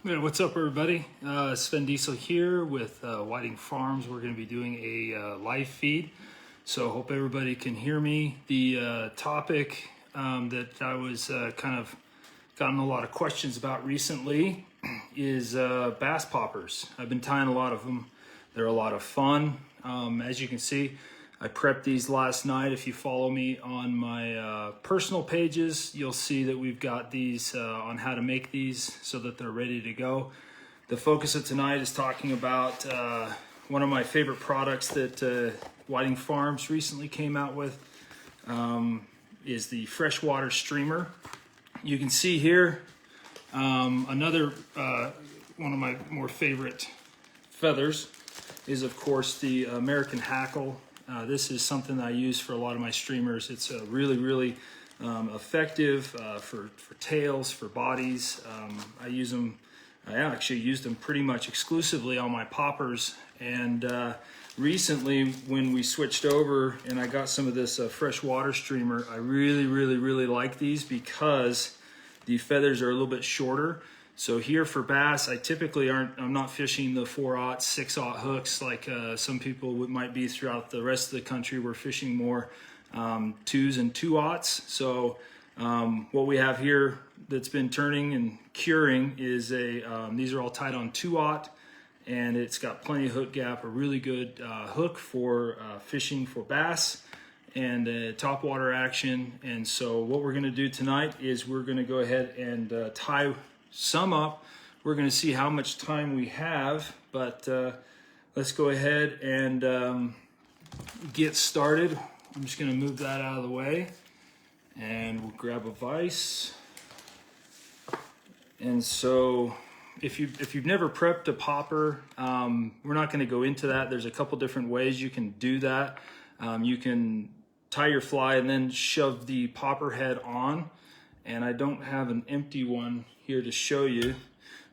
Yeah, what's up, everybody? Svend Diesel here with Whiting Farms. We're going to be doing a live feed, so hope everybody can hear me. The topic that I was kind of gotten a lot of questions about recently is bass poppers. I've been tying a lot of them. They're a lot of fun. As you can see, I prepped these last night. If you follow me on my personal pages, you'll see that we've got these on how to make these so that they're ready to go. The focus of tonight is talking about one of my favorite products that Whiting Farms recently came out with, is the freshwater streamer. You can see here another one of my more favorite feathers is, of course, the American hackle. This is something that I use for a lot of my streamers. It's really effective for tails, for bodies. I use them. I actually used them pretty much exclusively on my poppers. And recently, when we switched over and I got some of this freshwater streamer, I really like these because the feathers are a little bit shorter. So here for bass, I'm not fishing the 4/0, 6/0 hooks like some people might be throughout the rest of the country. We're fishing more 2s and 2/0s. So what we have here that's been turning and curing is these are all tied on 2/0, and it's got plenty of hook gap, a really good hook for fishing for bass and top water action. And so what we're gonna do tonight is we're gonna go ahead and tie some up. We're going to see how much time we have, but let's go ahead and get started. I'm just going to move that out of the way, and we'll grab a vise. And so if you've never prepped a popper, we're not going to go into that. There's a couple different ways you can do that. You can tie your fly and then shove the popper head on. And I don't have an empty one here to show you,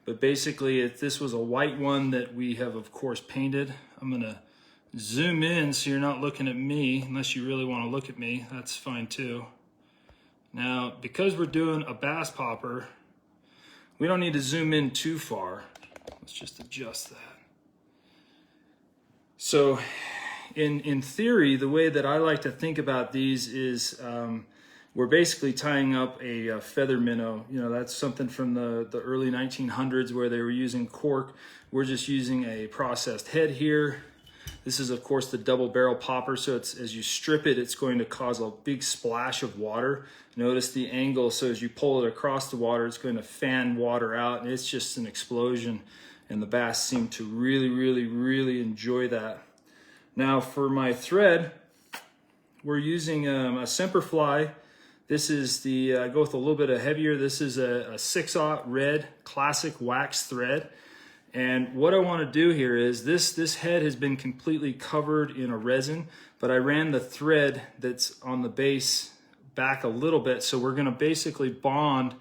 but basically if this was a white one that we have of course painted. I'm gonna zoom in so you're not looking at me, unless you really want to look at me, that's fine too. Now, because we're doing a bass popper, we don't need to zoom in too far. Let's just adjust that. So in theory, the way that I like to think about these is we're basically tying up a feather minnow. You know, that's something from the early 1900s where they were using cork. We're just using a processed head here. This is, of course, the double barrel popper. So it's, as you strip it, it's going to cause a big splash of water. Notice the angle. So as you pull it across the water, it's going to fan water out, and it's just an explosion. And the bass seem to really enjoy that. Now for my thread, we're using a Semper Fly. This is the, I go with a little bit of heavier. This is a 6/0 red classic wax thread. And what I want to do here is this head has been completely covered in a resin, but I ran the thread that's on the base back a little bit. So we're going to basically bond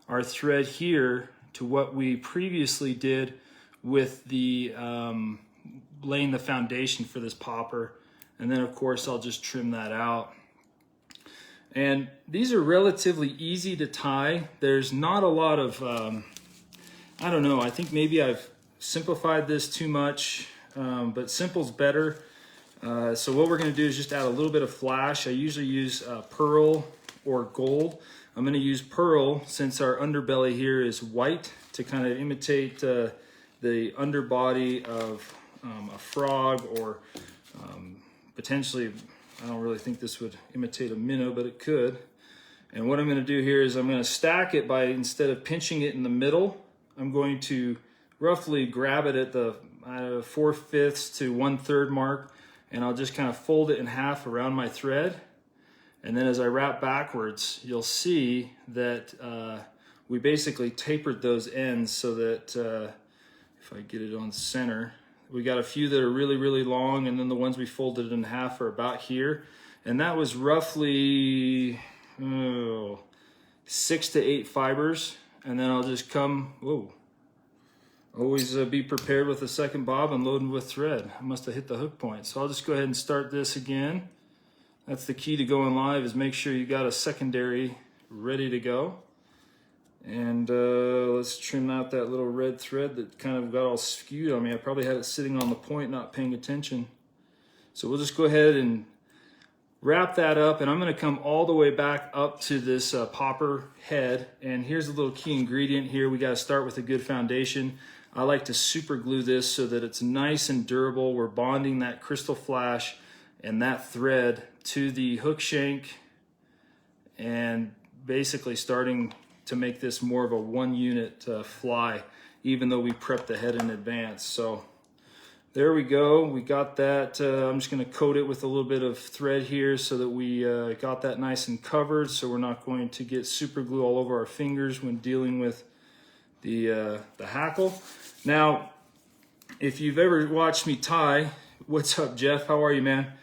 our thread here to what we previously did with the laying the foundation for this popper. And then of course I'll just trim that out. And these are relatively easy to tie. There's not a lot of, I don't know, I think maybe I've simplified this too much, but simple's better. So what we're gonna do is just add a little bit of flash. I usually use pearl or gold. I'm gonna use pearl since our underbelly here is white to kind of imitate the underbody of a frog, or potentially, I don't really think this would imitate a minnow, but it could. And what I'm going to do here is I'm going to stack it by, instead of pinching it in the middle, I'm going to roughly grab it at the 4/5 to 1/3 mark, and I'll just kind of fold it in half around my thread. And then as I wrap backwards, you'll see that we basically tapered those ends so that if I get it on center, we got a few that are really long, and then the ones we folded in half are about here. And that was roughly 6 to 8 fibers. And then I'll just come, always be prepared with a second bob and loading with thread. I must have hit the hook point. So I'll just go ahead and start this again. That's the key to going live, is make sure you got a secondary ready to go. And let's trim out that little red thread that kind of got all skewed on me. I probably had it sitting on the point, not paying attention. So we'll just go ahead and wrap that up, and I'm going to come all the way back up to this popper head. And here's a little key ingredient here. We got to start with a good foundation. I like to super glue this so that it's nice and durable. We're bonding that crystal flash and that thread to the hook shank, and basically starting to make this more of a one unit fly, even though we prepped the head in advance. So there we go, we got that. I'm just going to coat it with a little bit of thread here so that we got that nice and covered, so we're not going to get super glue all over our fingers when dealing with the hackle. Now, if you've ever watched me tie, what's up, Jeff? How are you, man?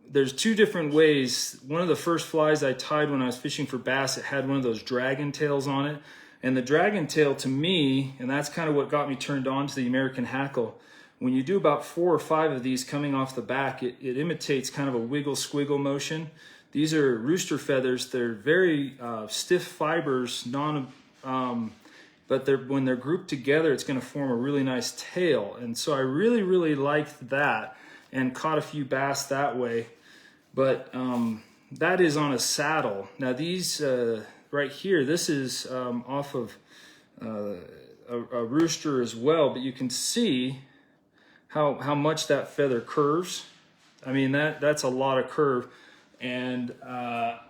There's two different ways. One of the first flies I tied when I was fishing for bass, it had one of those dragon tails on it. And the dragon tail, to me, and that's kind of what got me turned on to the American hackle, when you do about 4 or 5 of these coming off the back, it imitates kind of a wiggle squiggle motion. These are rooster feathers. They're very stiff fibers, but when they're grouped together, it's going to form a really nice tail. And so I really, really liked that and caught a few bass that way. But that is on a saddle. Now these right here, this is off of a rooster as well, but you can see how much that feather curves. I mean, that's a lot of curve. And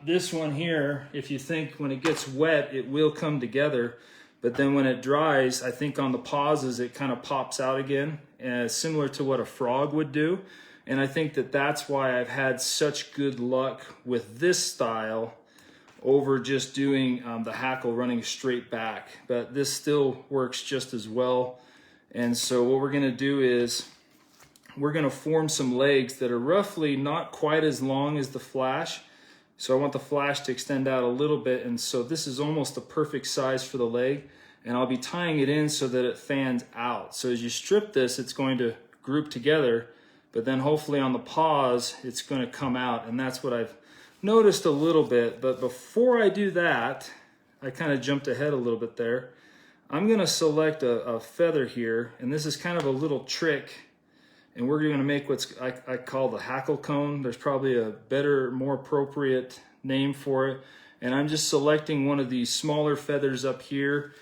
this one here, if you think when it gets wet, it will come together. But then when it dries, I think on the pauses, it kind of pops out again, similar to what a frog would do. And I think that's why I've had such good luck with this style over just doing the hackle running straight back. But this still works just as well. And so what we're going to do is we're going to form some legs that are roughly not quite as long as the flash. So I want the flash to extend out a little bit. And so this is almost the perfect size for the leg. And I'll be tying it in so that it fans out. So as you strip this, it's going to group together. But then hopefully on the pause, it's going to come out. And that's what I've noticed a little bit. But before I do that, I kind of jumped ahead a little bit there. I'm going to select a feather here. And this is kind of a little trick. And we're going to make what's I call the hackle cone. There's probably a better, more appropriate name for it. And I'm just selecting one of these smaller feathers up here.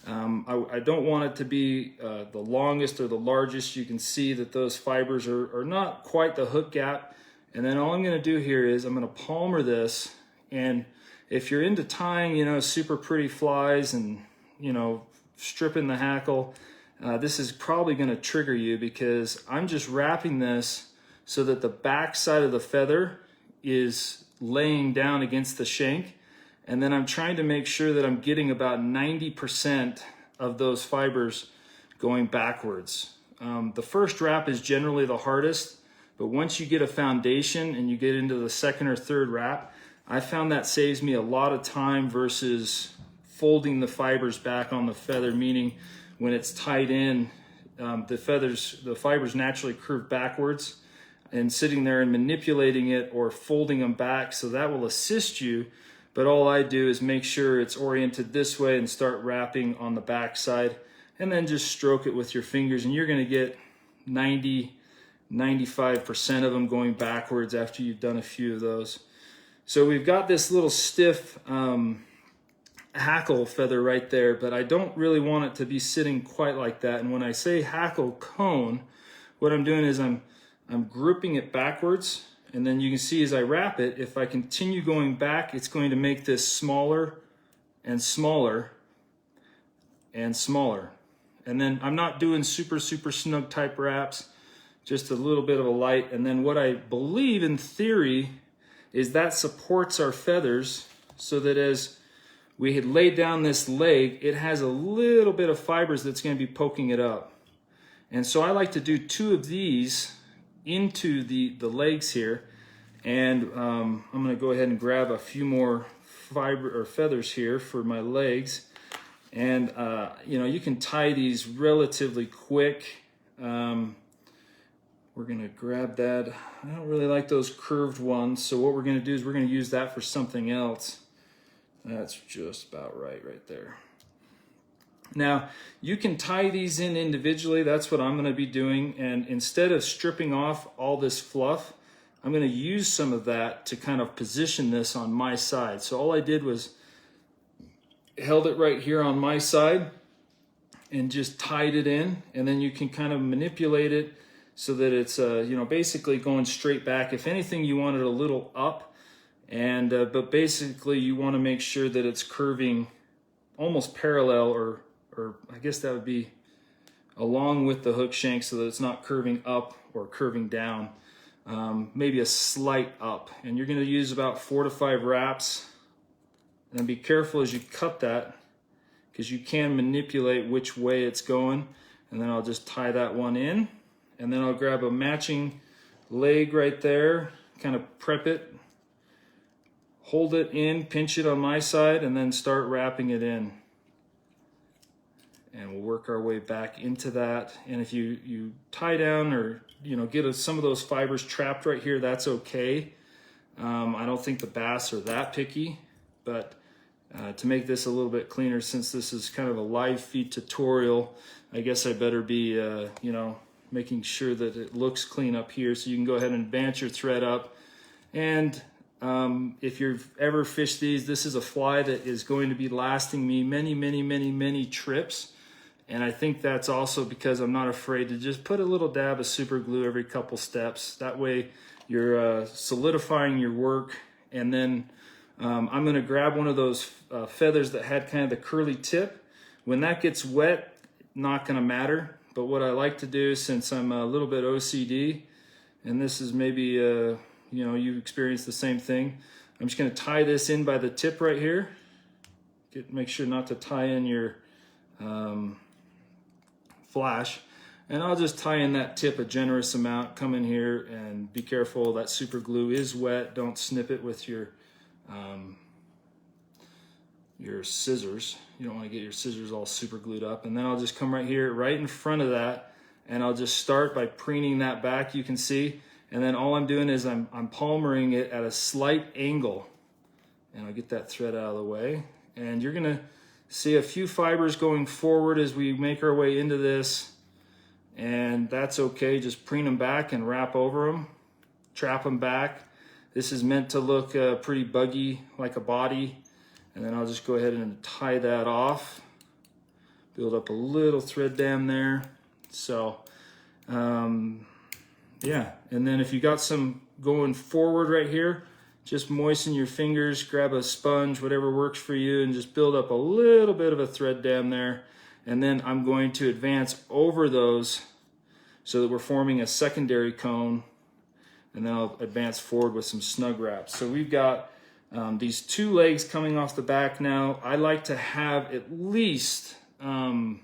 I don't want it to be the longest or the largest. You can see that those fibers are not quite the hook gap. And then all I'm going to do here is I'm going to palmer this. And if you're into tying, super pretty flies and, stripping the hackle, this is probably going to trigger you, because I'm just wrapping this so that the back side of the feather is laying down against the shank. And then I'm trying to make sure that I'm getting about 90% of those fibers going backwards. The first wrap is generally the hardest, but once you get a foundation and you get into the second or third wrap, I found that saves me a lot of time versus folding the fibers back on the feather, meaning when it's tied in, the fibers naturally curve backwards, and sitting there and manipulating it or folding them back, so that will assist you. But all I do is make sure it's oriented this way and start wrapping on the back side, and then just stroke it with your fingers, and you're going to get 95% of them going backwards after you've done a few of those. So we've got this little stiff hackle feather right there, but I don't really want it to be sitting quite like that. And when I say hackle cone, what I'm doing is I'm grouping it backwards. And then you can see as I wrap it, if I continue going back, it's going to make this smaller and smaller and smaller. And then I'm not doing super snug type wraps, just a little bit of a light. And then what I believe in theory is that supports our feathers, so that as we had laid down this leg, it has a little bit of fibers that's going to be poking it up. And so I like to do 2 of these into the legs here, and I'm going to go ahead and grab a few more feathers here for my legs. And you can tie these relatively quick. We're going to grab that. I don't really like those curved ones, so what we're going to do is we're going to use that for something else. That's just about right there. Now, you can tie these in individually. That's what I'm going to be doing. And instead of stripping off all this fluff, I'm going to use some of that to kind of position this on my side. So all I did was held it right here on my side and just tied it in. And then you can kind of manipulate it so that it's, basically going straight back. If anything, you want it a little up. And but basically, you want to make sure that it's curving almost parallel, or I guess that would be along with the hook shank, so that it's not curving up or curving down. Maybe a slight up. And you're going to use about 4 to 5 wraps. And be careful as you cut that, because you can manipulate which way it's going. And then I'll just tie that one in. And then I'll grab a matching leg right there, kind of prep it, hold it in, pinch it on my side, and then start wrapping it in. And we'll work our way back into that. And if you tie down or get some of those fibers trapped right here, that's okay. I don't think the bass are that picky, but to make this a little bit cleaner, since this is kind of a live feed tutorial, I guess I better be making sure that it looks clean up here. So you can go ahead and advance your thread up. And if you've ever fished these, this is a fly that is going to be lasting me many trips. And I think that's also because I'm not afraid to just put a little dab of super glue every couple steps. That way you're solidifying your work. And then I'm going to grab one of those feathers that had kind of the curly tip. When that gets wet, not going to matter. But what I like to do, since I'm a little bit OCD, and this is maybe, you've experienced the same thing, I'm just going to tie this in by the tip right here. Make sure not to tie in your flash. And I'll just tie in that tip a generous amount. Come in here and be careful. That super glue is wet. Don't snip it with your scissors. You don't want to get your scissors all super glued up. And then I'll just come right here, right in front of that, and I'll just start by preening that back, you can see. And then all I'm doing is I'm palmering it at a slight angle. And I'll get that thread out of the way. And you're gonna see a few fibers going forward as we make our way into this. And that's okay, just preen them back and wrap over them, trap them back. This is meant to look pretty buggy, like a body. And then I'll just go ahead and tie that off. Build up a little thread dam there. So, yeah. And then if you got some going forward right here, just moisten your fingers, grab a sponge, whatever works for you, and just build up a little bit of a thread dam there. And then I'm going to advance over those so that we're forming a secondary cone. And then I'll advance forward with some snug wraps. So we've got these 2 legs coming off the back now. I like to have at least 2 on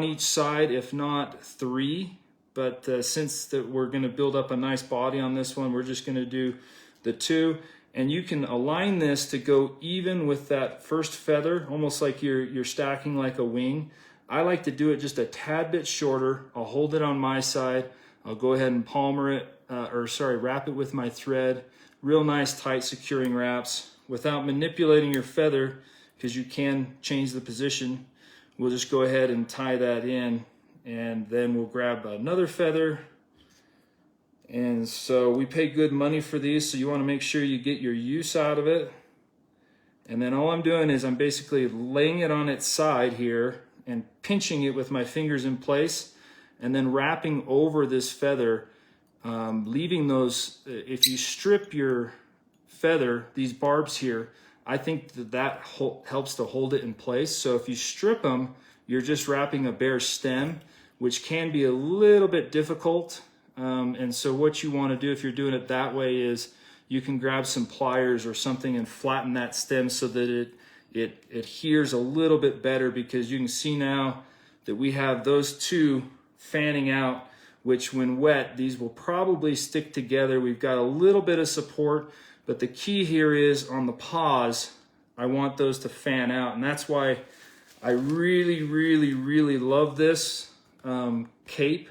each side, if not 3. But since we're going to build up a nice body on this one, we're just going to do the 2. And you can align this to go even with that first feather, almost like you're stacking like a wing. I like to do it just a tad bit shorter. I'll hold it on my side. I'll go ahead and wrap it with my thread. Real nice, tight, securing wraps without manipulating your feather, because you can change the position. We'll just go ahead and tie that in, and then we'll grab another feather. And so we pay good money for these, so you want to make sure you get your use out of it. And then all I'm doing is I'm basically laying it on its side here and pinching it with my fingers in place, and then wrapping over this feather. Leaving those, if you strip your feather, these barbs here, I think that helps to hold it in place. So if you strip them, you're just wrapping a bare stem, which can be a little bit difficult. And so what you want to do if you're doing it that way is you can grab some pliers or something and flatten that stem so that it adheres a little bit better, because you can see now that we have those 2 fanning out, which when wet, these will probably stick together. We've got a little bit of support, but the key here is on the paws, I want those to fan out. And that's why I really love this cape,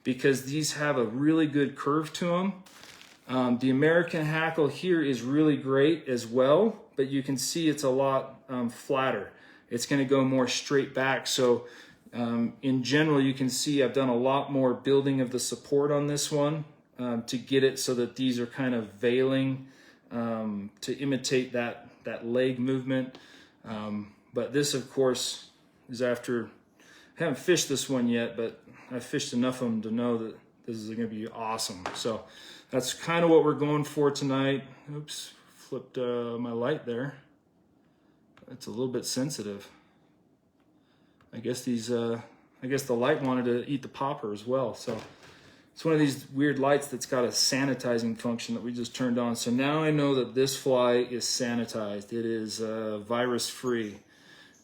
because these have a really good curve to them. The American hackle here is really great as well, but you can see it's a lot flatter. It's going to go more straight back. So in general, you can see I've done a lot more building of the support on this one to get it so that these are kind of veiling to imitate that leg movement. But this, of course, is after, I haven't fished this one yet, but I've fished enough of them to know that this is going to be awesome. So that's kind of what we're going for tonight. Oops, flipped my light there. It's a little bit sensitive. I guess the light wanted to eat the popper as well. So it's one of these weird lights that's got a sanitizing function that we just turned on. So now I know that this fly is sanitized. It is virus free.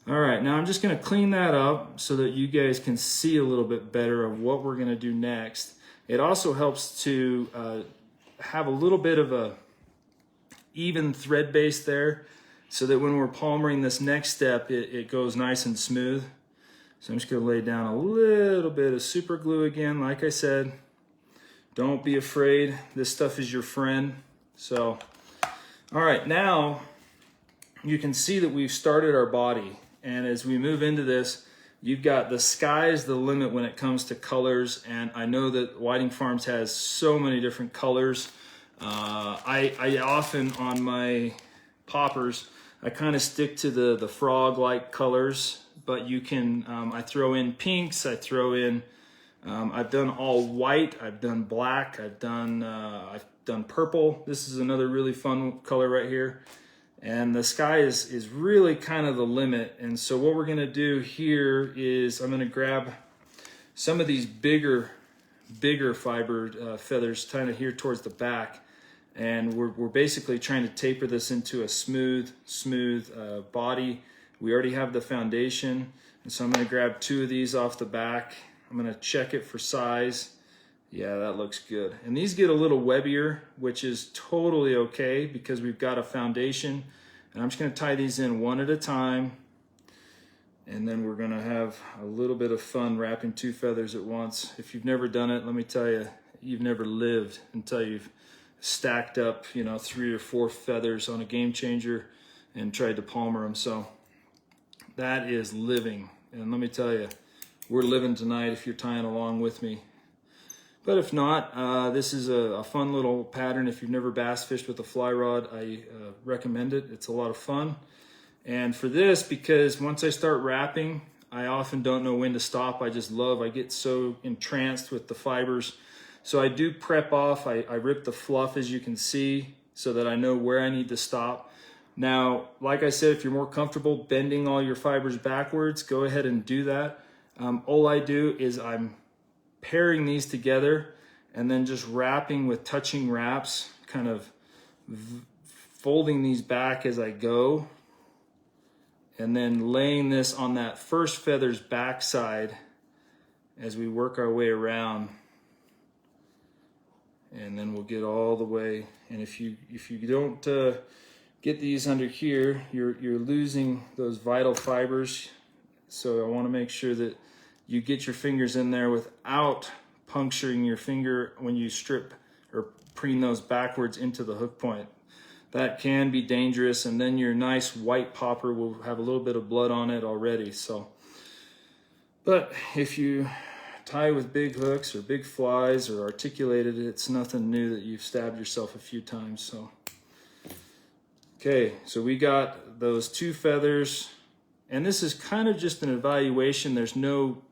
All right, now I'm just gonna clean that up so that you guys can see a little bit better of what we're gonna do next. It also helps to have a little bit of a even thread base there so that when we're palmering this next step, it goes nice and smooth. So I'm just gonna lay down a little bit of super glue again. Like I said, don't be afraid. This stuff is your friend. So, all right, now you can see that we've started our body. And as we move into this, you've got the sky's the limit when it comes to colors. And I know that Whiting Farms has so many different colors. I often on my poppers, I kind of stick to the frog-like colors, but you can, I throw in pinks, I throw in, I've done all white, I've done black, I've done purple. This is another really fun color right here. And the sky is really kind of the limit. And so what we're gonna do here is I'm gonna grab some of these bigger fibered feathers kind of here towards the back. And we're basically trying to taper this into a smooth body. We already have the foundation. And so I'm gonna grab 2 of these off the back. I'm gonna check it for size. Yeah, that looks good. And these get a little webbier, which is totally okay because we've got a foundation. And I'm just gonna tie these in one at a time. And then we're gonna have a little bit of fun wrapping 2 feathers at once. If you've never done it, let me tell you, you've never lived until you've stacked up, 3 or 4 feathers on a game changer and tried to palmer them. So that is living. And let me tell you, we're living tonight if you're tying along with me. But if not, this is a fun little pattern. If you've never bass fished with a fly rod, I recommend it. It's a lot of fun. And for this, because once I start wrapping, I often don't know when to stop. I get so entranced with the fibers. So I do prep off. I rip the fluff, as you can see, so that I know where I need to stop. Now, like I said, if you're more comfortable bending all your fibers backwards, go ahead and do that. All I do is I'm pairing these together and then just wrapping with touching wraps, kind of folding these back as I go, and then laying this on that first feather's backside as we work our way around. And then we'll get all the way. And if you don't get these under here, you're losing those vital fibers. So I want to make sure that you get your fingers in there without puncturing your finger when you strip or preen those backwards into the hook point. That can be dangerous, and then your nice white popper will have a little bit of blood on it already. So, but if you tie with big hooks or big flies or articulated, it's nothing new that you've stabbed yourself a few times. So, okay, so we got those 2 feathers, and this is kind of just an evaluation. There's no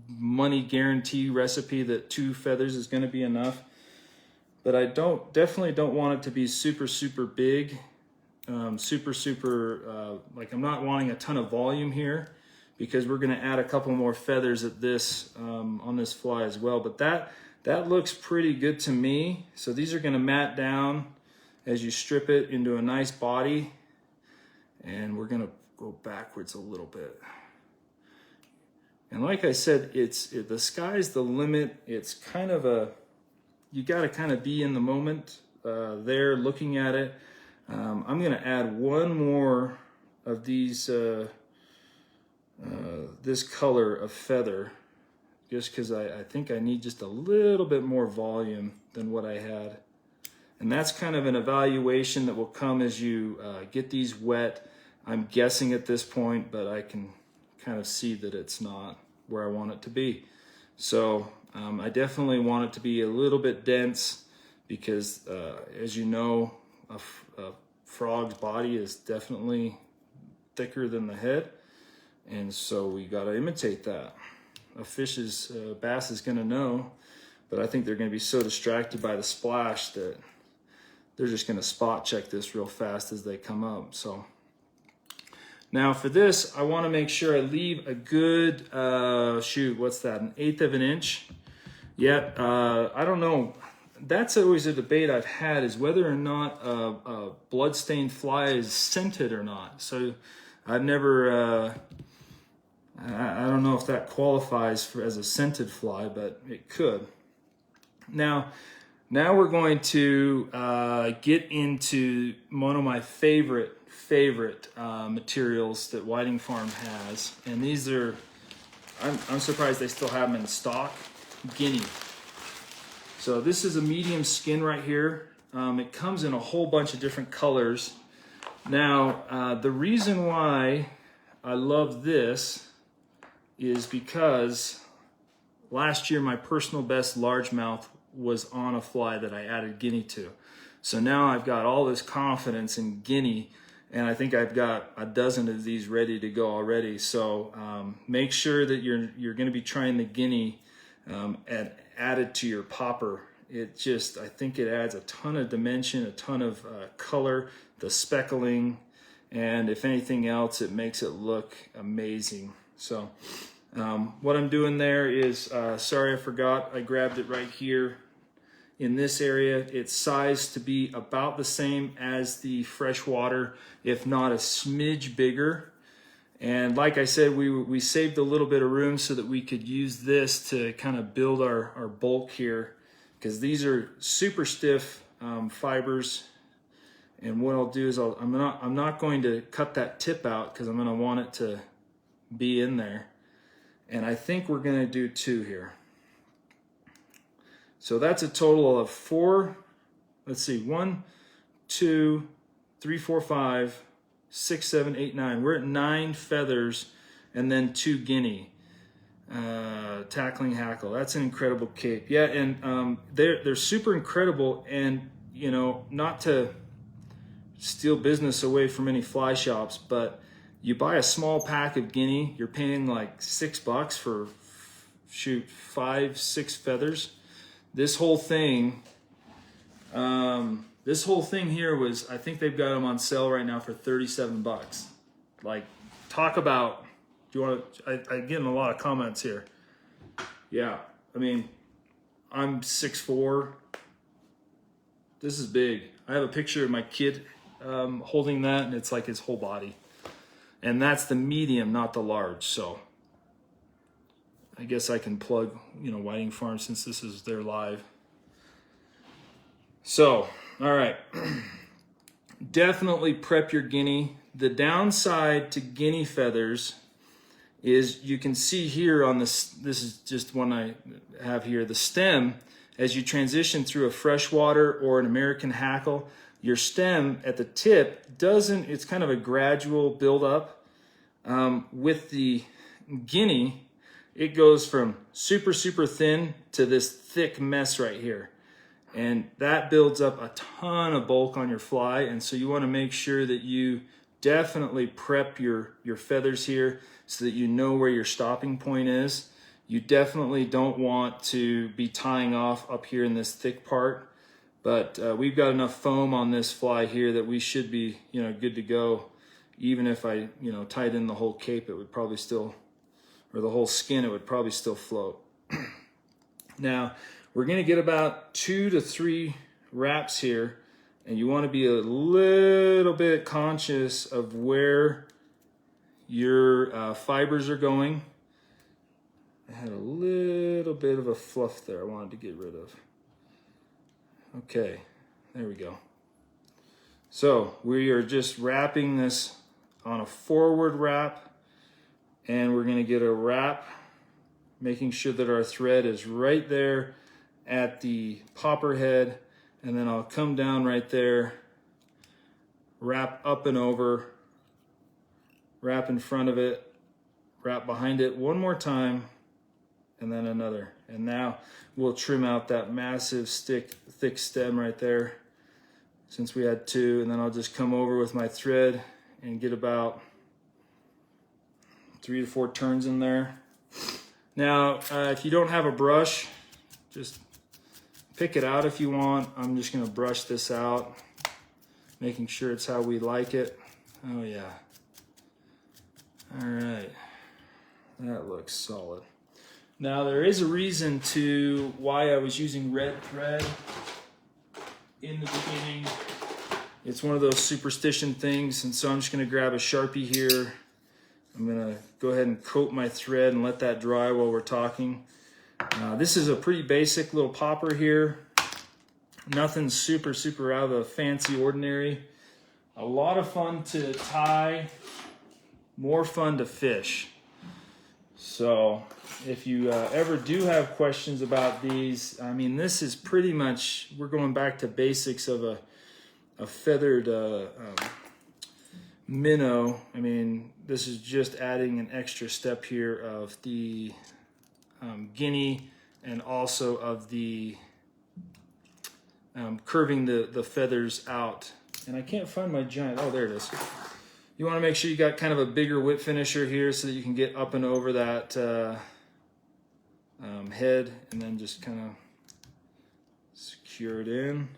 money guarantee recipe that 2 feathers is going to be enough, but I definitely don't want it to be super big, like I'm not wanting a ton of volume here, because we're going to add a couple more feathers at this on this fly as well. But that looks pretty good to me. So these are going to mat down as you strip it into a nice body, and we're going to go backwards a little bit. And like I said, the sky's the limit. It's kind of you got to kind of be in the moment there looking at it. I'm going to add one more of these, this color of feather, just because I think I need just a little bit more volume than what I had. And that's kind of an evaluation that will come as you get these wet. I'm guessing at this point, but I can kind of see that it's not where I want it to be. So I definitely want it to be a little bit dense because as you know, a frog's body is definitely thicker than the head. And so we got to imitate that. A fish's bass is going to know, but I think they're going to be so distracted by the splash that they're just going to spot check this real fast as they come up. So now for this, I want to make sure I leave a good, what's that, 1/8 of an inch? Yeah, I don't know. That's always a debate I've had, is whether or not a blood-stained fly is scented or not. So I've never, I don't know if that qualifies as a scented fly, but it could. Now we're going to get into one of my favorite materials that Whiting Farm has, and these are, I'm surprised they still have them in stock, guinea. So this is a medium skin right here. It comes in a whole bunch of different colors. Now, the reason why I love this is because last year my personal best largemouth was on a fly that I added guinea to. So now I've got all this confidence in guinea, and I think I've got a dozen of these ready to go already. So make sure that you're going to be trying the guinea and add it to your popper. It just, I think it adds a ton of dimension, a ton of color, the speckling, and if anything else, it makes it look amazing. So what I'm doing there is, sorry I forgot, I grabbed it right here in this area. It's sized to be about the same as the freshwater, if not a smidge bigger. And like I said, we saved a little bit of room so that we could use this to kind of build our bulk here, because these are super stiff fibers. And what I'll do is I'm not going to cut that tip out because I'm going to want it to be in there. And I think we're going to do 2 here. So that's a total of 4. Let's see, 1, 2, 3, 4, 5, 6, 7, 8, 9. We're at 9 feathers and then 2 guinea. Tackling hackle. That's an incredible cape. Yeah, and they're super incredible. And you know, not to steal business away from any fly shops, but you buy a small pack of guinea, you're paying like $6 for 5, 6 feathers. This whole thing here was, I think they've got them on sale right now for $37. Like, talk about, do you want to, I get a lot of comments here. Yeah, I mean, I'm 6'4". This is big. I have a picture of my kid holding that, and it's like his whole body. And that's the medium, not the large. So I guess I can plug, you know, Whiting Farm since this is their live. So, all right. Definitely prep your guinea. The downside to guinea feathers is you can see here on this is just one I have here, the stem, as you transition through a freshwater or an American hackle, your stem at the tip doesn't, it's kind of a gradual build up. With the guinea, it goes from super, super thin to this thick mess right here. And that builds up a ton of bulk on your fly. And so you want to make sure that you definitely prep your feathers here so that you know where your stopping point is. You definitely don't want to be tying off up here in this thick part. But we've got enough foam on this fly here that we should be, you know, good to go. Even if I, you know, tied in the whole cape, it would probably still, or the whole skin, it would probably still float. Now, we're going to get about 2 to 3 wraps here, and you want to be a little bit conscious of where your fibers are going. I had a little bit of a fluff there I wanted to get rid of. Okay, there we go. So we are just wrapping this on a forward wrap, and we're going to get a wrap, making sure that our thread is right there at the popper head, and then I'll come down right there, wrap up and over, wrap in front of it, wrap behind it one more time, and then another. And now we'll trim out that massive thick stem right there, since we had two. And then I'll just come over with my thread and get about 3 to 4 turns in there. Now, if you don't have a brush, just pick it out if you want. I'm just gonna brush this out, making sure it's how we like it. Oh yeah. All right, that looks solid. Now there is a reason to why I was using red thread in the beginning. It's one of those superstition things, and so I'm just gonna grab a Sharpie here. I'm gonna go ahead and coat my thread and let that dry while we're talking. This is a pretty basic little popper here. Nothing super out of the fancy ordinary. A lot of fun to tie, more fun to fish. So if you ever do have questions about these, I mean, this is pretty much, we're going back to basics of a feathered minnow. I mean, this is just adding an extra step here of the guinea, and also of the curving the feathers out. And I can't find my giant, oh, there it is. You want to make sure you got kind of a bigger whip finisher here so that you can get up and over that head, and then just kind of secure it in.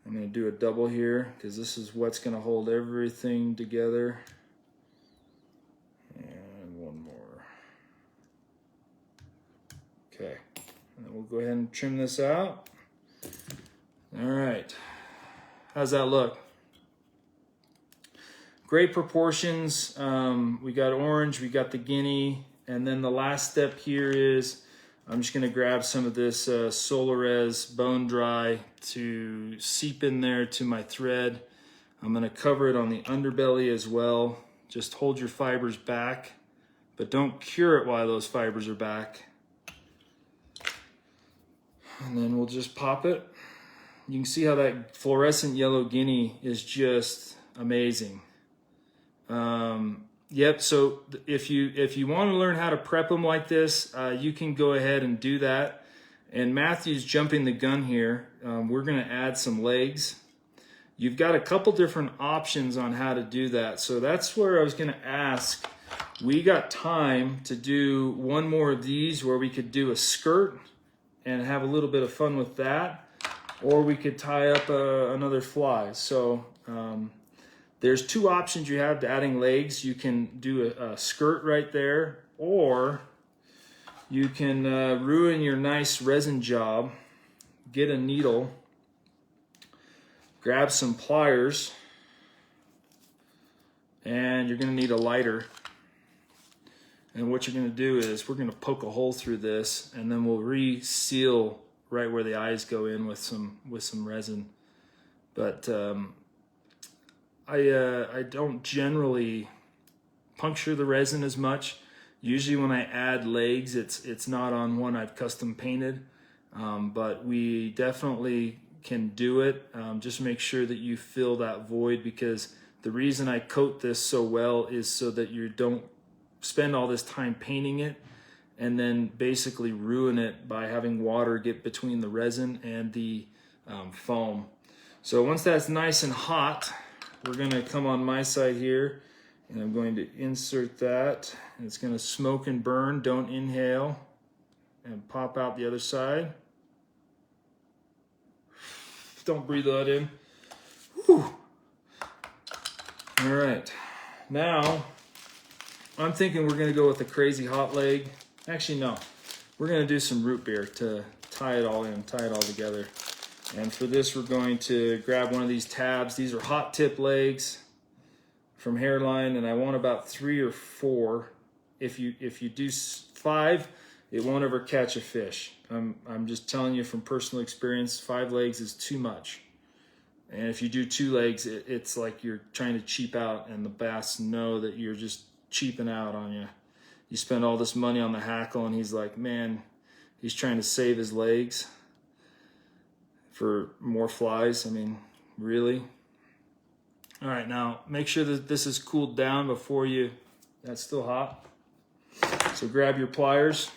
I'm going to do a double here because this is what's going to hold everything together. And one more. Okay, and then we'll go ahead and trim this out. All right, how's that look? Great proportions. We got orange, we got the guinea, and then the last step here is I'm just gonna grab some of this Solarez bone dry to seep in there to my thread. I'm gonna cover it on the underbelly as well. Just hold your fibers back, but don't cure it while those fibers are back. And then we'll just pop it. You can see how that fluorescent yellow guinea is just amazing. Yep, so if you want to learn how to prep them like this, you can go ahead and do that. And Matthew's jumping the gun here. We're going to add some legs. You've got a couple different options on how to do that. So that's where I was going to ask. We got time to do one more of these where we could do a skirt and have a little bit of fun with that. Or we could tie up another fly. So there's two options you have to adding legs. You can do a skirt right there, or you can ruin your nice resin job. Get a needle, grab some pliers, and you're gonna need a lighter. And what you're gonna do is we're gonna poke a hole through this, and then we'll re-seal right where the eyes go in with some resin. But I don't generally puncture the resin as much. Usually when I add legs, it's not on one I've custom painted, but we definitely can do it. Just make sure that you fill that void, because the reason I coat this so well is so that you don't spend all this time painting it and then basically ruin it by having water get between the resin and the foam. So once that's nice and hot, we're gonna come on my side here, and I'm going to insert that. And it's gonna smoke and burn, don't inhale, and pop out the other side. Don't breathe that in. Whew. All right, now I'm thinking we're gonna go with a crazy hot leg. Actually, no, we're gonna do some root beer to tie it all in, tie it all together. And for this, we're going to grab one of these tabs. These are hot tip legs from Hairline, and I want about 3 or 4. If you do 5, it won't ever catch a fish. I'm just telling you from personal experience, 5 legs is too much. And if you do 2 legs, it's like you're trying to cheap out, and the bass know that you're just cheaping out on you. You spend all this money on the hackle, and he's like, man, he's trying to save his legs. for more flies. I mean, really. All right, now make sure that this is cooled down before you, that's still hot. So grab your pliers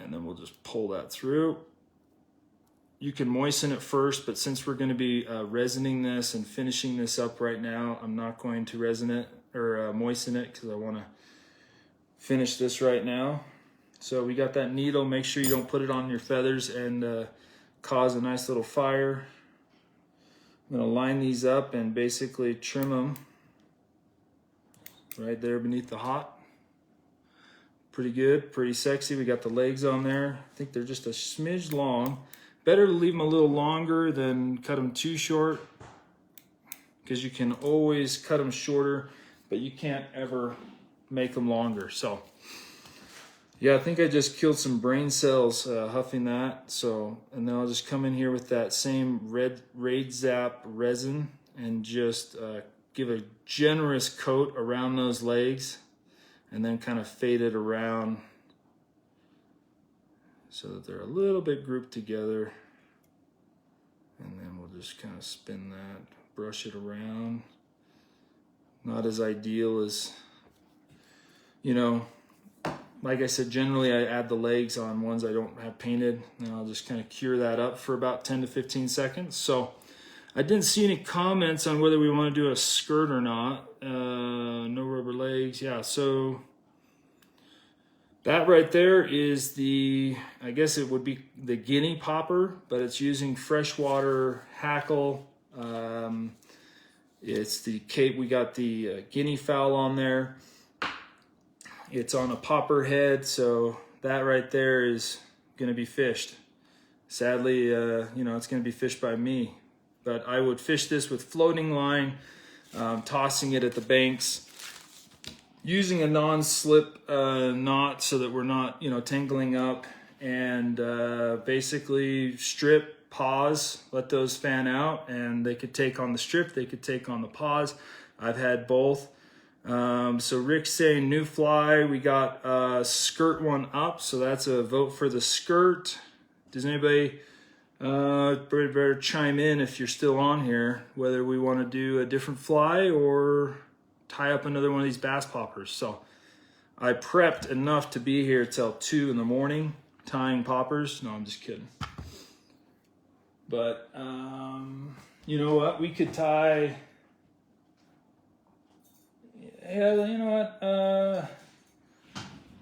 and then we'll just pull that through. You can moisten it first, but since we're going to be resining this and finishing this up right now, I'm not going to resin it or moisten it because I want to finish this right now. So we got that needle. Make sure you don't put it on your feathers and cause a nice little fire. I'm going to line these up and basically trim them right there beneath the hot. Pretty good, pretty sexy. We got the legs on there. I think they're just a smidge long. Better to leave them a little longer than cut them too short, because you can always cut them shorter, but you can't ever make them longer. So yeah, I think I just killed some brain cells huffing that. So, and then I'll just come in here with that same red Raid Zap resin and just give a generous coat around those legs and then kind of fade it around so that they're a little bit grouped together. And then we'll just kind of spin that, brush it around. Not as ideal as, you know, like I said, generally I add the legs on ones I don't have painted, and I'll just kind of cure that up for about 10 to 15 seconds. So I didn't see any comments on whether we want to do a skirt or not. No rubber legs, yeah, so that right there is the, I guess it would be the guinea popper, but it's using freshwater hackle. It's the cape, we got the guinea fowl on there. It's on a popper head, so that right there is gonna be fished. Sadly, you know, it's gonna be fished by me, but I would fish this with floating line, tossing it at the banks, using a non-slip knot so that we're not, you know, tangling up, and basically strip, pause, let those fan out, and they could take on the strip, they could take on the pause. I've had both. So Rick's saying new fly. We got skirt one up, so that's a vote for the skirt. Does anybody better chime in if you're still on here, whether we want to do a different fly or tie up another one of these bass poppers. So I prepped enough to be here till 2 in the morning tying poppers. No, I'm just kidding. But you know what? We could tie. Yeah, you know what?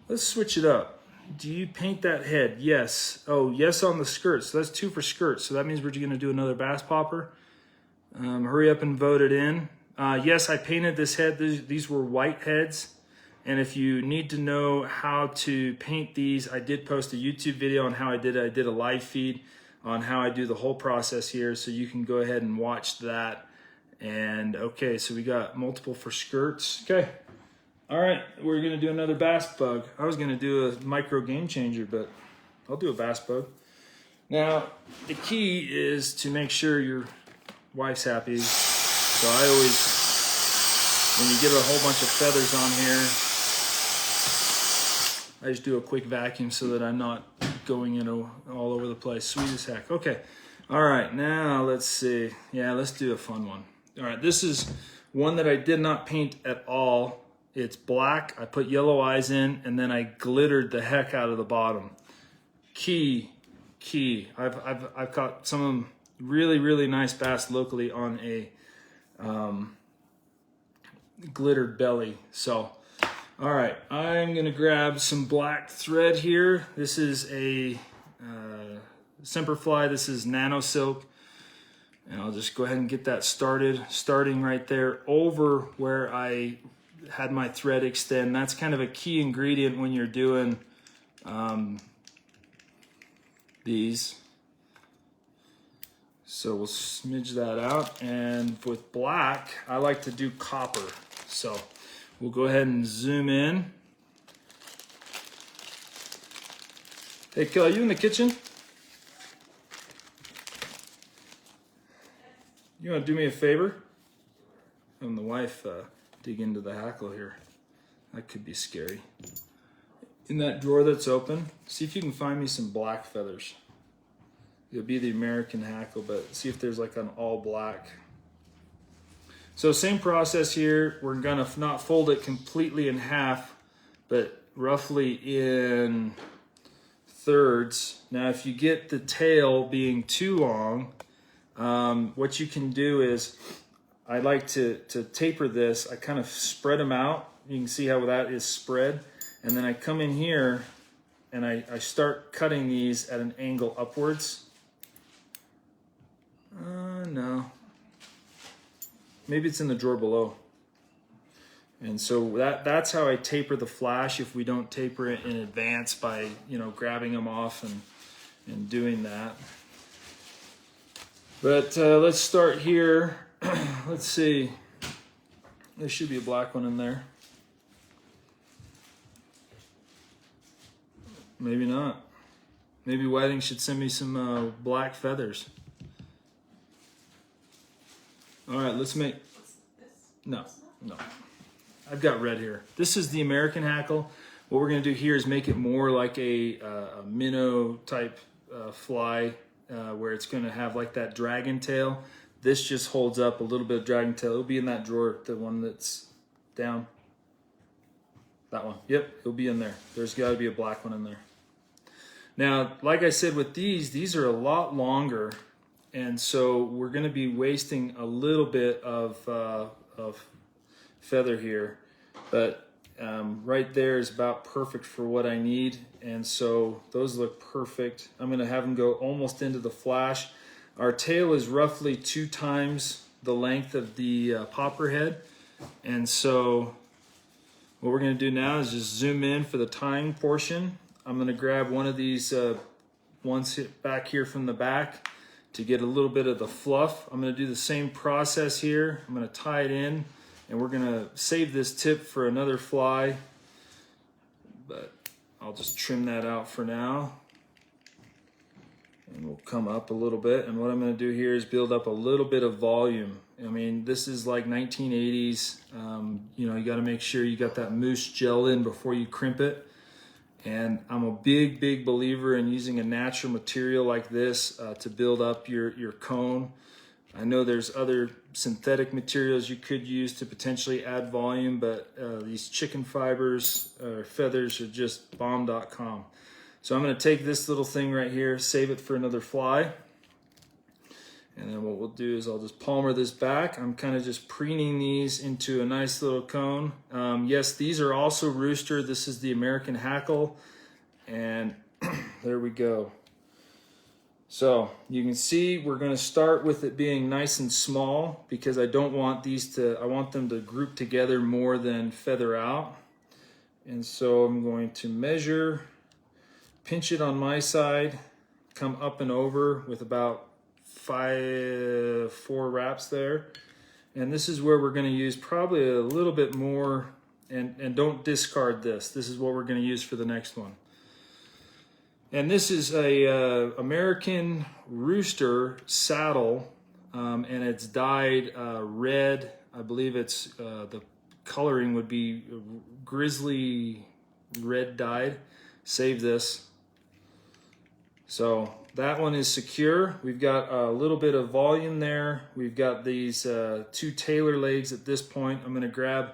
Let's switch it up. Do you paint that head? Yes. Oh, yes on the skirt. So that's 2 for skirts. So that means we're going to do another bass popper. Hurry up and vote it in. Yes, I painted this head. These were white heads. And if you need to know how to paint these, I did post a YouTube video on how I did it. I did a live feed on how I do the whole process here. So you can go ahead and watch that. And okay, so we got multiple for skirts. Okay. All right, we're gonna do another bass bug. I was gonna do a micro game changer, but I'll do a bass bug. Now, the key is to make sure your wife's happy. So I always, when you get a whole bunch of feathers on here, I just do a quick vacuum so that I'm not going, you know, all over the place. Sweet as heck. Okay. All right, now let's see. Yeah, let's do a fun one. All right, this is one that I did not paint at all. It's black. I put yellow eyes in, and then I glittered the heck out of the bottom. Key. I've caught some of them really nice bass locally on a glittered belly. So, all right, I'm gonna grab some black thread here. This is a Semperfly. This is Nano Silk. And I'll just go ahead and get that started, starting right there over where I had my thread extend. That's kind of a key ingredient when you're doing these. So we'll smidge that out. And with black, I like to do copper. So we'll go ahead and zoom in. Hey, Kelly, are you in the kitchen? You want to do me a favor? Having the wife dig into the hackle here. That could be scary. In that drawer that's open, see if you can find me some black feathers. It'll be the American hackle, but see if there's like an all black. So same process here. We're gonna not fold it completely in half, but roughly in thirds. Now, if you get the tail being too long, what you can do is, I like to taper this. I kind of spread them out. You can see how that is spread. And then I come in here and I start cutting these at an angle upwards. No. Maybe it's in the drawer below. And so that's how I taper the flash if we don't taper it in advance by, grabbing them off and doing that. But let's start here. Let's see. There should be a black one in there. Maybe not. Maybe Whiting should send me some black feathers. All right, let's make... No. I've got red here. This is the American hackle. What we're going to do here is make it more like a minnow type fly, where it's going to have like that dragon tail. This just holds up a little bit of dragon tail. It'll be in that drawer, the one that's down. That one. Yep, it'll be in there. There's got to be a black one in there. Now, like I said, with these are a lot longer, and so we're going to be wasting a little bit of feather here, but right there is about perfect for what I need, and so those look perfect. I'm going to have them go almost into the flash. Our tail is roughly 2 times the length of the popper head, and so what we're going to do now is just zoom in for the tying portion. I'm going to grab one of these ones back here from the back to get a little bit of the fluff. I'm going to do the same process here. I'm going to tie it in, and we're going to save this tip for another fly, but I'll just trim that out for now. And we'll come up a little bit, and what I'm going to do here is build up a little bit of volume. I mean, this is like 1980s. You got to make sure you got that mousse gel in before you crimp it. And I'm a big believer in using a natural material like this to build up your cone. I know there's other synthetic materials you could use to potentially add volume, but these chicken fibers or feathers are just bomb.com. So I'm going to take this little thing right here, save it for another fly. And then what we'll do is I'll just palmer this back. I'm kind of just preening these into a nice little cone. Yes, these are also rooster. This is the American hackle. And there we go. So you can see we're going to start with it being nice and small because I don't want I want them to group together more than feather out. And so I'm going to measure, pinch it on my side, come up and over with about 4 wraps there, and this is where we're going to use probably a little bit more, and don't discard this. This is what we're going to use for the next one. And this is a American rooster saddle, and it's dyed red. I believe it's the coloring would be grizzly red dyed. Save this. So that one is secure. We've got a little bit of volume there. We've got these 2 tailor legs at this point. I'm going to grab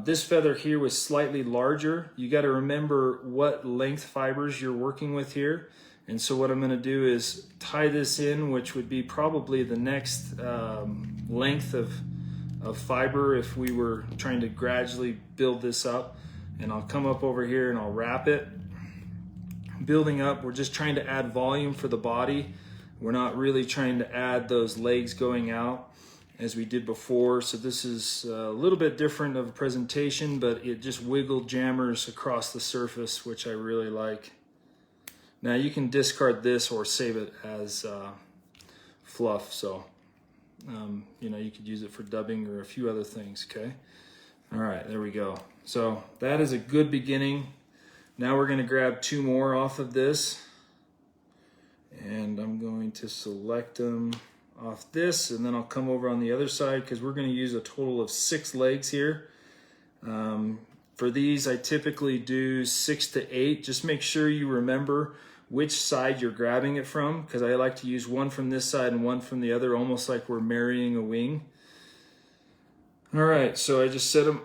this feather here was slightly larger. You got to remember what length fibers you're working with here. And so what I'm going to do is tie this in, which would be probably the next length of fiber if we were trying to gradually build this up. And I'll come up over here and I'll wrap it. Building up, we're just trying to add volume for the body. We're not really trying to add those legs going out as we did before. So this is a little bit different of a presentation, but it just wiggled jammers across the surface, which I really like. Now you can discard this or save it as fluff. So, you could use it for dubbing or a few other things, okay? All right, there we go. So that is a good beginning. Now we're going to grab 2 more off of this, and I'm going to select them off this, and then I'll come over on the other side because we're going to use a total of 6 legs here. For these, I typically do 6 to 8. Just make sure you remember which side you're grabbing it from, because I like to use one from this side and one from the other, almost like we're marrying a wing. All right, so I just set them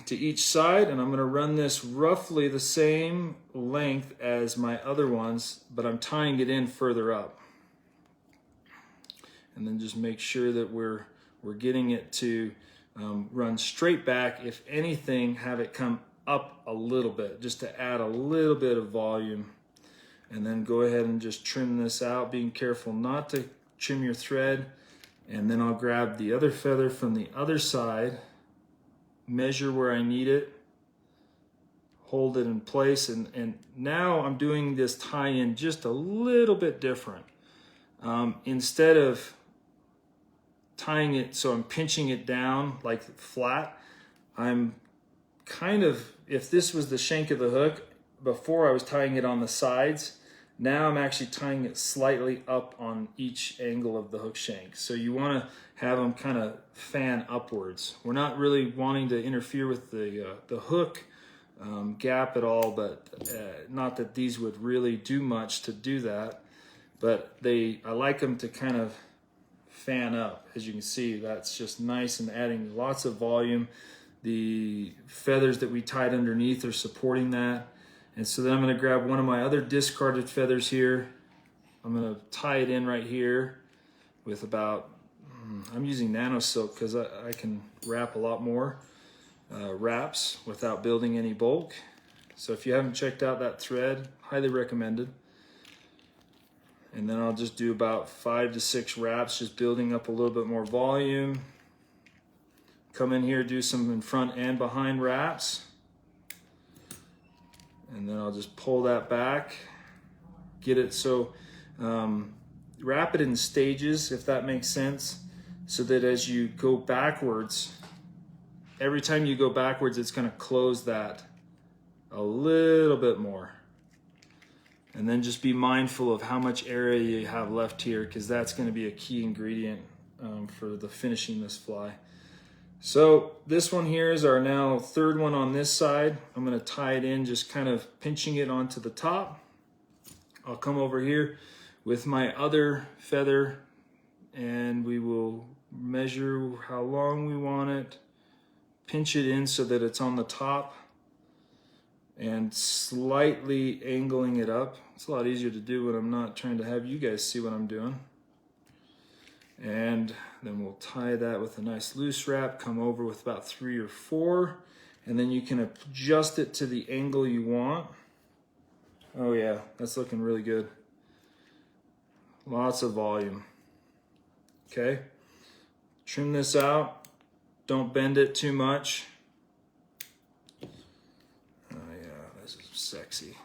to each side, and I'm going to run this roughly the same length as my other ones, but I'm tying it in further up. And then just make sure that we're getting it to run straight back. If anything, have it come up a little bit, just to add a little bit of volume. And then go ahead and just trim this out, being careful not to trim your thread. And then I'll grab the other feather from the other side, measure where I need it, hold it in place, and now I'm doing this tie-in just a little bit different. Instead of tying it so I'm pinching it down like flat, I'm kind of, if this was the shank of the hook, before I was tying it on the sides, now I'm actually tying it slightly up on each angle of the hook shank. So you want to have them kind of fan upwards. We're not really wanting to interfere with the hook gap at all, but not that these would really do much to do that. But I like them to kind of fan up. As you can see, that's just nice and adding lots of volume. The feathers that we tied underneath are supporting that. And so then I'm going to grab one of my other discarded feathers here. I'm going to tie it in right here with about, I'm using nano silk because I can wrap a lot more wraps without building any bulk. So if you haven't checked out that thread, highly recommended. And then I'll just do about 5 to 6 wraps, just building up a little bit more volume. Come in here, do some in front and behind wraps. And then I'll just pull that back, get it so, wrap it in stages, if that makes sense, so that as you go backwards, every time you go backwards, it's going to close that a little bit more. And then just be mindful of how much area you have left here, because that's going to be a key ingredient for the finishing this fly. So this one here is our now third one on this side. I'm going to tie it in, just kind of pinching it onto the top. I'll come over here with my other feather and we will measure how long we want it, pinch it in so that it's on the top and slightly angling it up. It's a lot easier to do when I'm not trying to have you guys see what I'm doing. And then we'll tie that with a nice loose wrap, come over with about 3 or 4, and then you can adjust it to the angle you want. Oh yeah, that's looking really good. Lots of volume. Okay, trim this out, don't bend it too much. Oh yeah, this is sexy.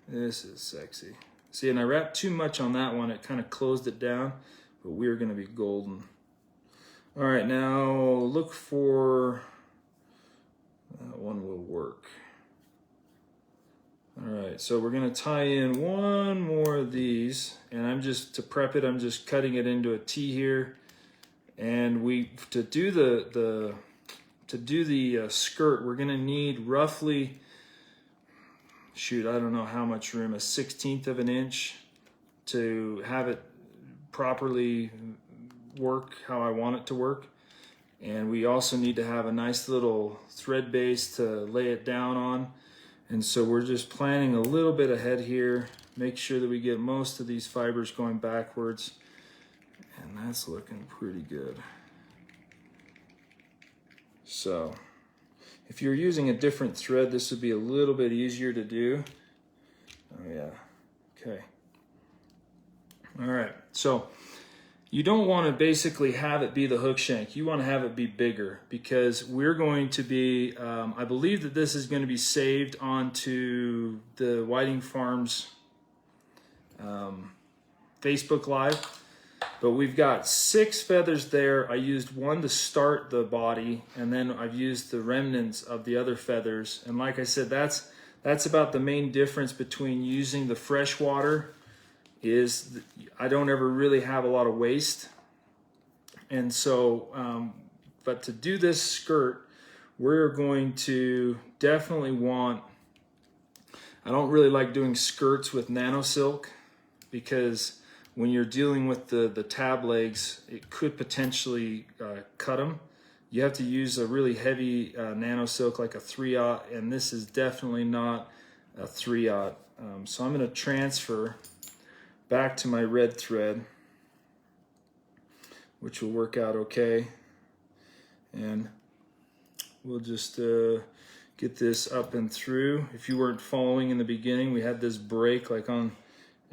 This is sexy. See, and I wrapped too much on that one, it kind of closed it down. But we're going to be golden. All right, now look for, that one will work. All right, so we're going to tie in one more of these, and I'm just, to prep it, I'm just cutting it into a T here. And to do the skirt, we're going to need roughly, shoot, I don't know how much room, a 1/16 of an inch to have it properly work how I want it to work. And we also need to have a nice little thread base to lay it down on. And so we're just planning a little bit ahead here, make sure that we get most of these fibers going backwards. And that's looking pretty good. So if you're using a different thread, this would be a little bit easier to do. Oh yeah, okay. All right, so you don't want to basically have it be the hook shank. You want to have it be bigger, because we're going to be, I believe that this is going to be saved onto the Whiting Farms Facebook Live. But we've got 6 feathers there. I used one to start the body, and then I've used the remnants of the other feathers. And like I said, that's about the main difference between using the fresh water. Is I don't ever really have a lot of waste. And so, but to do this skirt, we're going to definitely want I don't really like doing skirts with nano silk because when you're dealing with the tab legs, it could potentially cut them. You have to use a really heavy nano silk like a 3/0, and this is definitely not a 3/0. So I'm going to transfer back to my red thread, which will work out okay. And we'll just get this up and through. If you weren't following in the beginning, we had this break like on,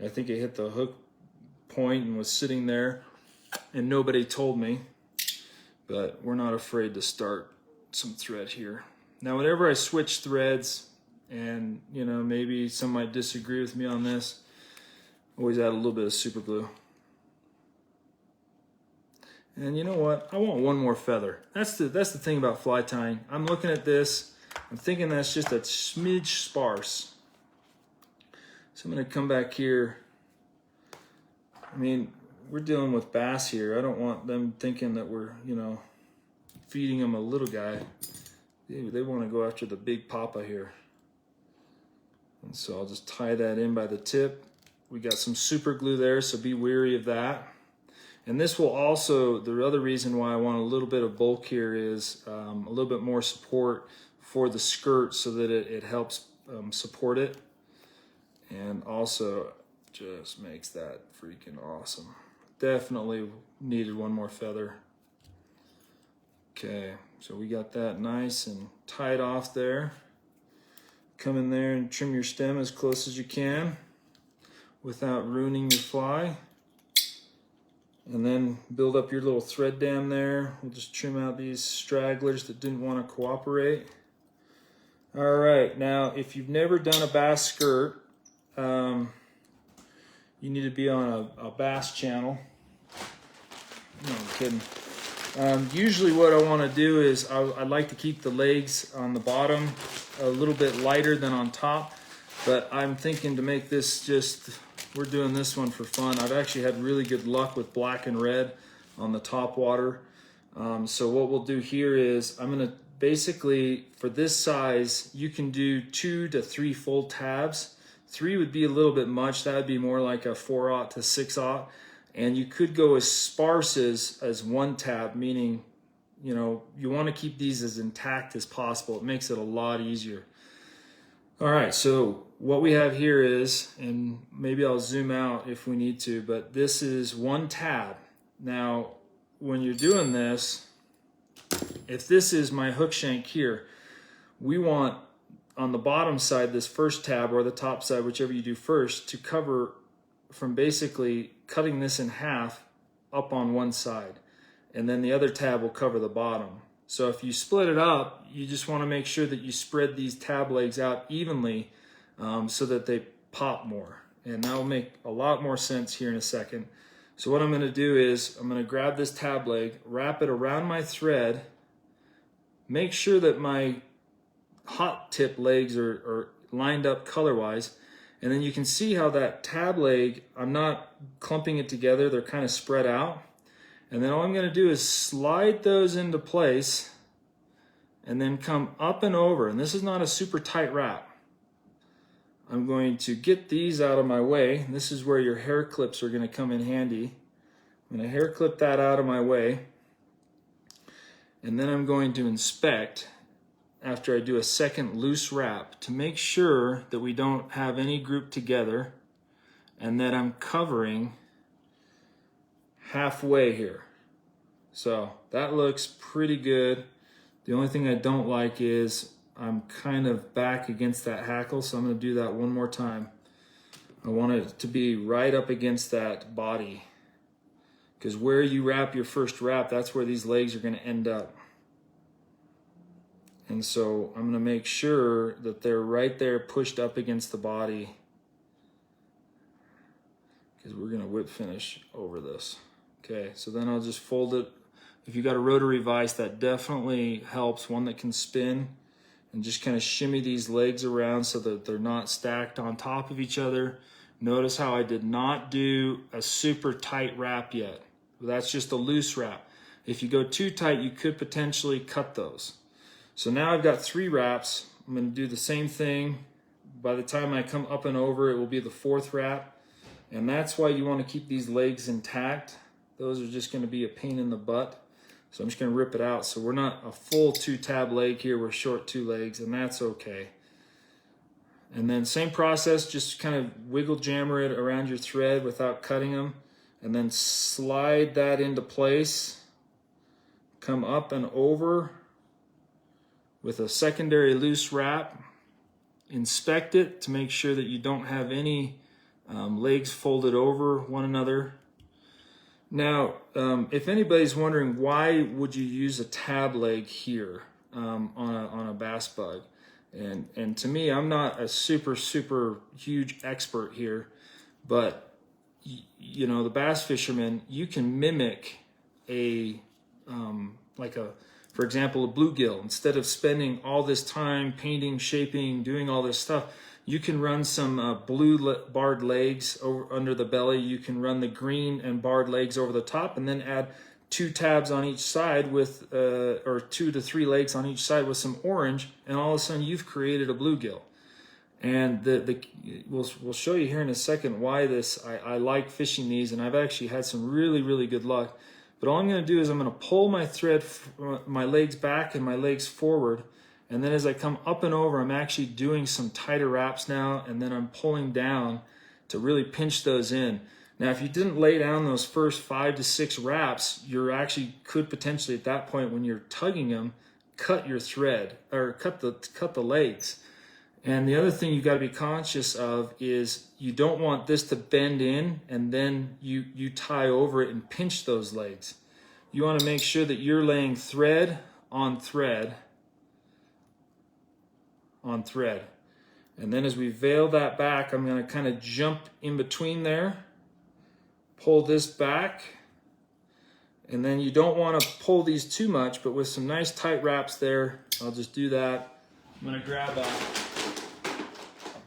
I think it hit the hook point and was sitting there, and nobody told me, but we're not afraid to start some thread here. Now whenever I switch threads, and you know, maybe some might disagree with me on this, always add a little bit of super glue. And you know what? I want one more feather. That's the thing about fly tying. I'm looking at this, I'm thinking that's just a smidge sparse. So I'm gonna come back here. I mean, we're dealing with bass here. I don't want them thinking that we're, you know, feeding them a little guy. They want to go after the big papa here. And so I'll just tie that in by the tip. We got some super glue there, so be wary of that. And this will also, the other reason why I want a little bit of bulk here is a little bit more support for the skirt so that it helps support it. And also just makes that freaking awesome. Definitely needed one more feather. Okay, so we got that nice and tied off there. Come in there and trim your stem as close as you can without ruining your fly. And then build up your little thread dam there. We'll just trim out these stragglers that didn't want to cooperate. All right, now if you've never done a bass skirt, you need to be on a bass channel. No, I'm kidding. Usually what I want to do is I like to keep the legs on the bottom a little bit lighter than on top, but I'm thinking to make this just, we're doing this one for fun. I've actually had really good luck with black and red on the top water. So what we'll do here is I'm going to basically, for this size, you can do 2 to 3 full tabs. 3 would be a little bit much. That would be more like a 4/0 to 6/0. And you could go as sparse as 1 tab, meaning, you know, you want to keep these as intact as possible. It makes it a lot easier. All right, so what we have here is, and maybe I'll zoom out if we need to, but this is 1 tab. Now, when you're doing this, if this is my hook shank here, we want on the bottom side, this first tab, or the top side, whichever you do first, to cover from basically cutting this in half up on one side. And then the other tab will cover the bottom. So if you split it up, you just want to make sure that you spread these tab legs out evenly so that they pop more. And that will make a lot more sense here in a second. So what I'm going to do is I'm going to grab this tab leg, wrap it around my thread, make sure that my hot tip legs are lined up color-wise, and then you can see how that tab leg, I'm not clumping it together, they're kind of spread out. And then all I'm going to do is slide those into place and then come up and over. And this is not a super tight wrap. I'm going to get these out of my way. This is where your hair clips are going to come in handy. I'm going to hair clip that out of my way. And then I'm going to inspect after I do a second loose wrap to make sure that we don't have any grouped together and that I'm covering halfway here. So that looks pretty good. The only thing I don't like is I'm kind of back against that hackle, so I'm going to do that one more time. I want it to be right up against that body, because where you wrap your first wrap, that's where these legs are going to end up. And so I'm going to make sure that they're right there pushed up against the body, because we're going to whip finish over this. Okay, so then I'll just fold it. If you got a rotary vise, that definitely helps, one that can spin, and just kind of shimmy these legs around so that they're not stacked on top of each other. Notice how I did not do a super tight wrap yet. That's just a loose wrap. If you go too tight, you could potentially cut those. So now I've got 3 wraps. I'm going to do the same thing, by the time I come up and over, it will be the 4th wrap. And that's why you want to keep these legs intact. Those are just going to be a pain in the butt. So I'm just going to rip it out. So we're not a full 2-tab leg here. We're short 2 legs, and that's okay. And then same process, just kind of wiggle jammer it around your thread without cutting them. And then slide that into place. Come up and over with a secondary loose wrap. Inspect it to make sure that you don't have any legs folded over one another. Now, if anybody's wondering, why would you use a tab leg here on a bass bug? And to me, I'm not a super huge expert here, but you know, the bass fisherman, you can mimic a for example, a bluegill. Instead of spending all this time painting, shaping, doing all this stuff, you can run some blue barred legs over under the belly. You can run the green and barred legs over the top, and then add 2 tabs on each side with, or 2 to 3 legs on each side with some orange, and all of a sudden you've created a bluegill. And we'll show you here in a second why I like fishing these, and I've actually had some really good luck. But all I'm going to do is I'm going to pull my thread, my legs back and my legs forward, and then as I come up and over, I'm actually doing some tighter wraps now, and then I'm pulling down to really pinch those in. Now, if you didn't lay down those first 5 to 6 wraps, you actually could potentially at that point, when you're tugging them, cut your thread or cut the legs. And the other thing you got to be conscious of is you don't want this to bend in and then you tie over it and pinch those legs. You want to make sure that you're laying thread on thread on thread. And then as we veil that back, I'm going to kind of jump in between there, pull this back, and then you don't want to pull these too much, but with some nice tight wraps there, I'll just do that. I'm going to grab a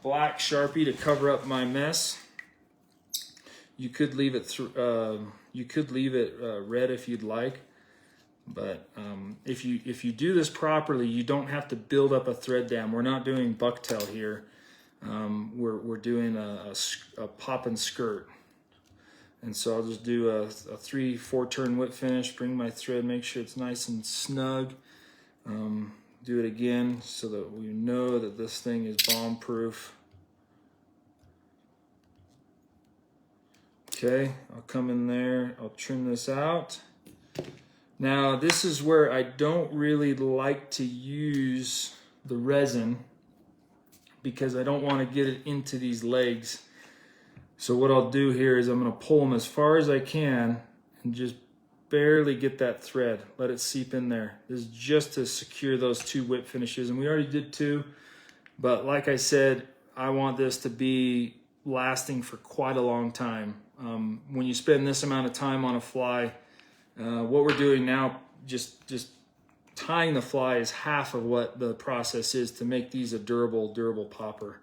black Sharpie to cover up my mess. You could leave it red if you'd like, but if you do this properly, you don't have to build up a thread dam. We're not doing bucktail here. We're doing a pop and skirt, and so I'll just do a 3-4 turn whip finish. Bring my thread, make sure it's nice and snug. Do it again so that we know that this thing is bomb proof. Okay, I'll come in there, I'll trim this out. Now this is where I don't really like to use the resin because I don't want to get it into these legs. So what I'll do here is I'm going to pull them as far as I can and just barely get that thread, let it seep in there. This is just to secure those 2 whip finishes, and we already did 2, but like I said, I want this to be lasting for quite a long time. When you spend this amount of time on a fly, what we're doing now, just tying the fly, is half of what the process is to make these a durable popper.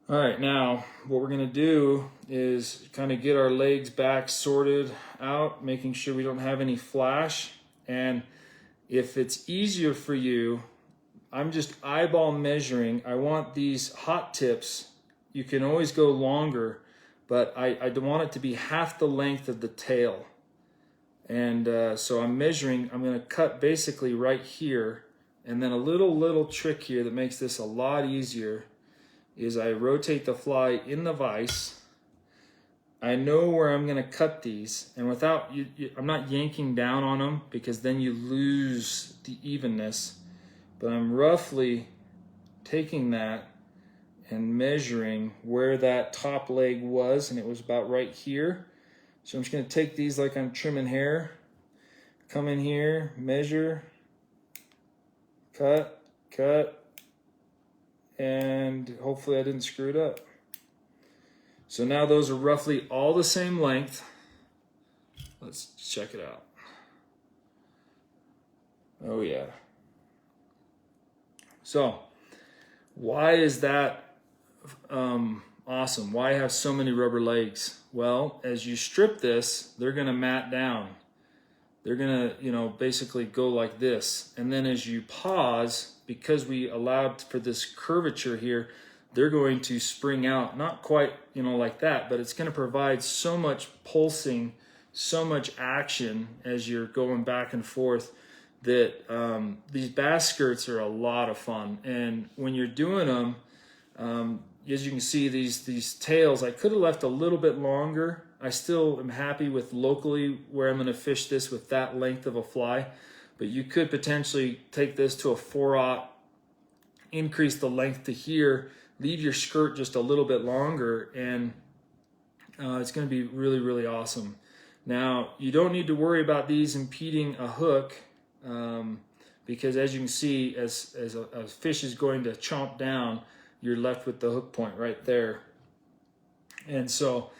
All right, now what we're gonna do is kind of get our legs back sorted out, making sure we don't have any flash. And if it's easier for you, I'm just eyeball measuring. I want these hot tips. You can always go longer, but I want it to be half the length of the tail. And so I'm measuring, I'm gonna cut basically right here, and then a little trick here that makes this a lot easier is I rotate the fly in the vise. I know where I'm going to cut these, and without I'm not yanking down on them because then you lose the evenness, but I'm roughly taking that and measuring where that top leg was, and it was about right here. So I'm just going to take these like I'm trimming hair, come in here, measure, cut, and hopefully I didn't screw it up. So now those are roughly all the same length. Let's check it out. Oh yeah. So why is that awesome? Why have so many rubber legs? Well, as you strip this, they're gonna mat down. They're gonna, basically go like this. And then as you pause, because we allowed for this curvature here, they're going to spring out, not quite, like that, but it's going to provide so much pulsing, so much action as you're going back and forth that these bass skirts are a lot of fun. And when you're doing them, as you can see, these tails, I could have left a little bit longer. I still am happy with locally where I'm going to fish this with that length of a fly, but you could potentially take this to a 4/0, increase the length to here, leave your skirt just a little bit longer, and it's going to be really, really awesome. Now, you don't need to worry about these impeding a hook because as you can see, as a fish is going to chomp down, you're left with the hook point right there. And so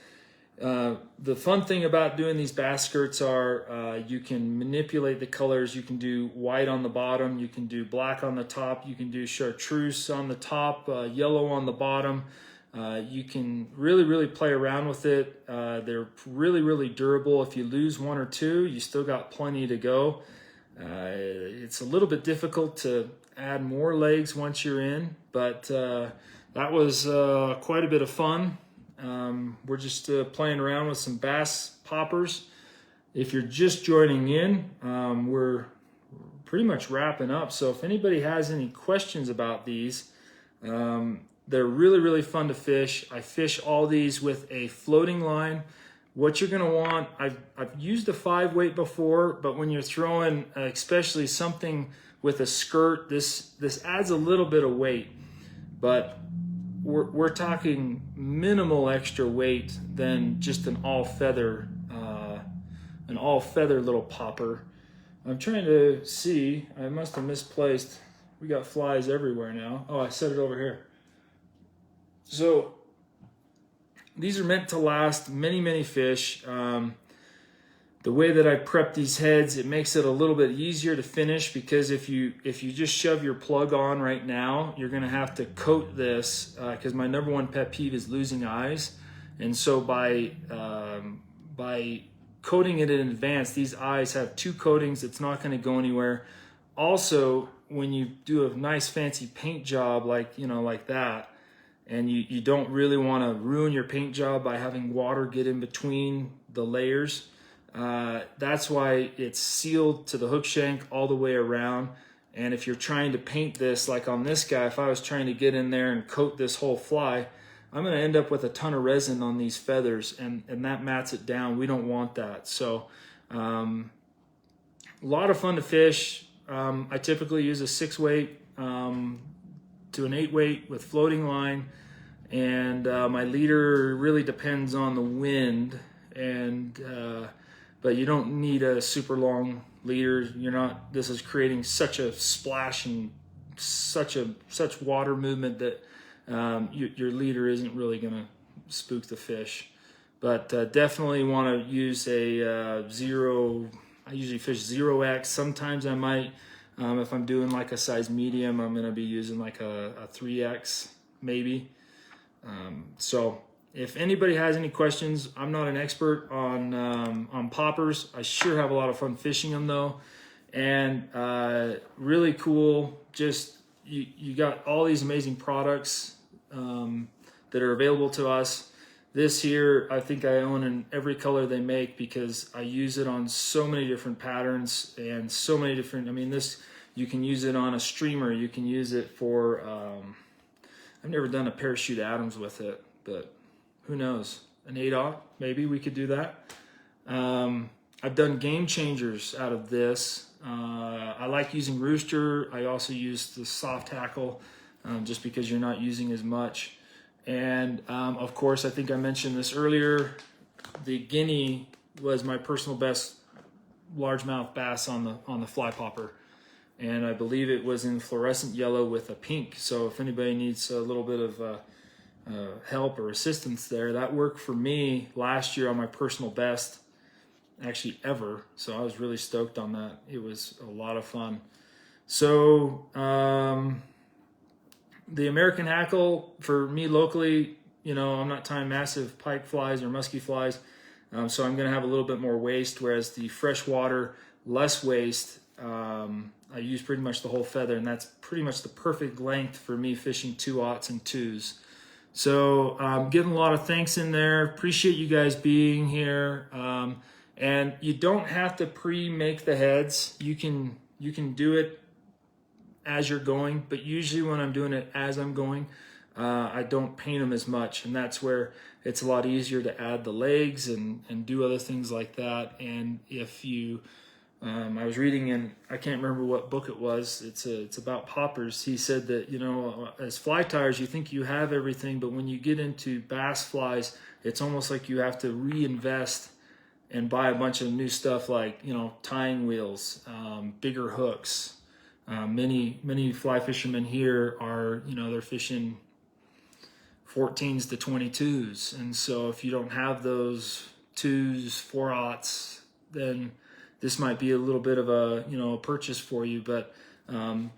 the fun thing about doing these bass skirts are you can manipulate the colors. You can do white on the bottom, you can do black on the top, you can do chartreuse on the top, yellow on the bottom. You can really play around with it. They're really durable. If you lose one or two, you still got plenty to go. It's a little bit difficult to add more legs once you're in, but that was quite a bit of fun. We're just playing around with some bass poppers. If you're just joining in, we're pretty much wrapping up. So if anybody has any questions about these, they're really fun to fish. I fish all these with a floating line. What you're gonna want, I've used a 5-weight before, but when you're throwing, especially something with a skirt, this adds a little bit of weight, but we're talking minimal extra weight than just an all feather little popper. I'm trying to see, I must have misplaced. We got flies everywhere now. Oh, I set it over here. So these are meant to last many fish. The way that I prep these heads, it makes it a little bit easier to finish, because if you just shove your plug on right now, you're gonna have to coat this, because my number one pet peeve is losing eyes. And so by coating it in advance, these eyes have 2 coatings. It's not gonna go anywhere. Also, when you do a nice fancy paint job like that, and you don't really want to ruin your paint job by having water get in between the layers, that's why it's sealed to the hook shank all the way around. And if you're trying to paint this, like on this guy, if I was trying to get in there and coat this whole fly, I'm going to end up with a ton of resin on these feathers, and that mats it down. We don't want that. So a lot of fun to fish. I typically use a 6-weight to an 8-weight with floating line, and my leader really depends on the wind, and but you don't need a super long leader. This is creating such a splash and such water movement that your leader isn't really gonna spook the fish. But definitely want to use a 0. I usually fish 0x. Sometimes I might, if I'm doing like a size medium, I'm going to be using like a 3x maybe. So if anybody has any questions, I'm not an expert on poppers. I sure have a lot of fun fishing them though. And really cool. Just you got all these amazing products that are available to us. This here, I think I own in every color they make, because I use it on so many different patterns and so many different, this, you can use it on a streamer. You can use it for, I've never done a parachute Adams with it, but who knows? An 8/0, maybe we could do that. I've done game changers out of this. I like using rooster. I also use the soft tackle just because you're not using as much. And of course, I think I mentioned this earlier, the guinea was my personal best largemouth bass on the fly popper, and I believe it was in fluorescent yellow with a pink. So if anybody needs a little bit of help or assistance there, that worked for me last year on my personal best actually ever. So I was really stoked on that. It was a lot of fun. So the American hackle for me locally, I'm not tying massive pike flies or musky flies, so I'm going to have a little bit more waste, whereas the freshwater, less waste, I use pretty much the whole feather, and that's pretty much the perfect length for me fishing 2/0 and 2s. So I'm getting a lot of thanks in there. Appreciate you guys being here. And you don't have to pre-make the heads. You can do it as you're going, but usually when I'm doing it as I'm going, I don't paint them as much, and that's where it's a lot easier to add the legs and do other things like that. And if you, I was reading in, I can't remember what book it was, it's about poppers. He said that, you know, as fly tyers, you think you have everything, but when you get into bass flies, it's almost like you have to reinvest and buy a bunch of new stuff, like, you know, tying wheels, bigger hooks. Many fly fishermen here are, you know, they're fishing 14s to 22s, and so if you don't have those 2s, 4/0s, then this might be a little bit of a, you know, a purchase for you. But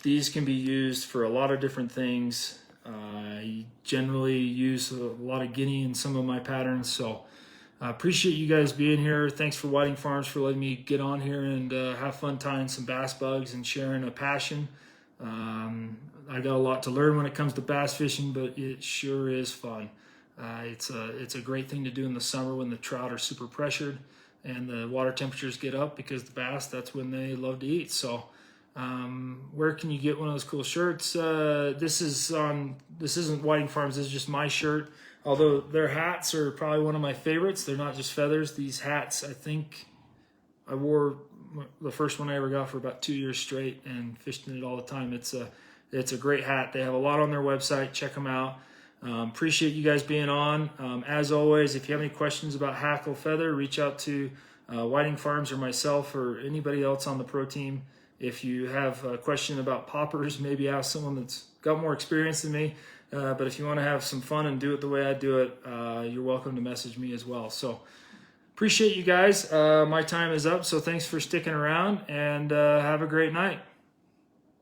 these can be used for a lot of different things. I generally use a lot of guinea in some of my patterns, so I appreciate you guys being here. Thanks for Whiting Farms for letting me get on here and have fun tying some bass bugs and sharing a passion. I got a lot to learn when it comes to bass fishing, but it sure is fun. It's a great thing to do in the summer when the trout are super pressured and the water temperatures get up, because the bass, that's when they love to eat. So where can you get one of those cool shirts? This isn't Whiting Farms, this is just my shirt. Although their hats are probably one of my favorites. They're not just feathers. These hats, I think I wore the first one I ever got for about 2 years straight and fished in it all the time. It's a great hat. They have a lot on their website. Check them out. Appreciate you guys being on. As always, if you have any questions about hackle feather, reach out to Whiting Farms or myself or anybody else on the pro team. If you have a question about poppers, maybe ask someone that's got more experience than me. But if you want to have some fun and do it the way I do it, you're welcome to message me as well. So appreciate you guys. My time is up, so thanks for sticking around, and have a great night.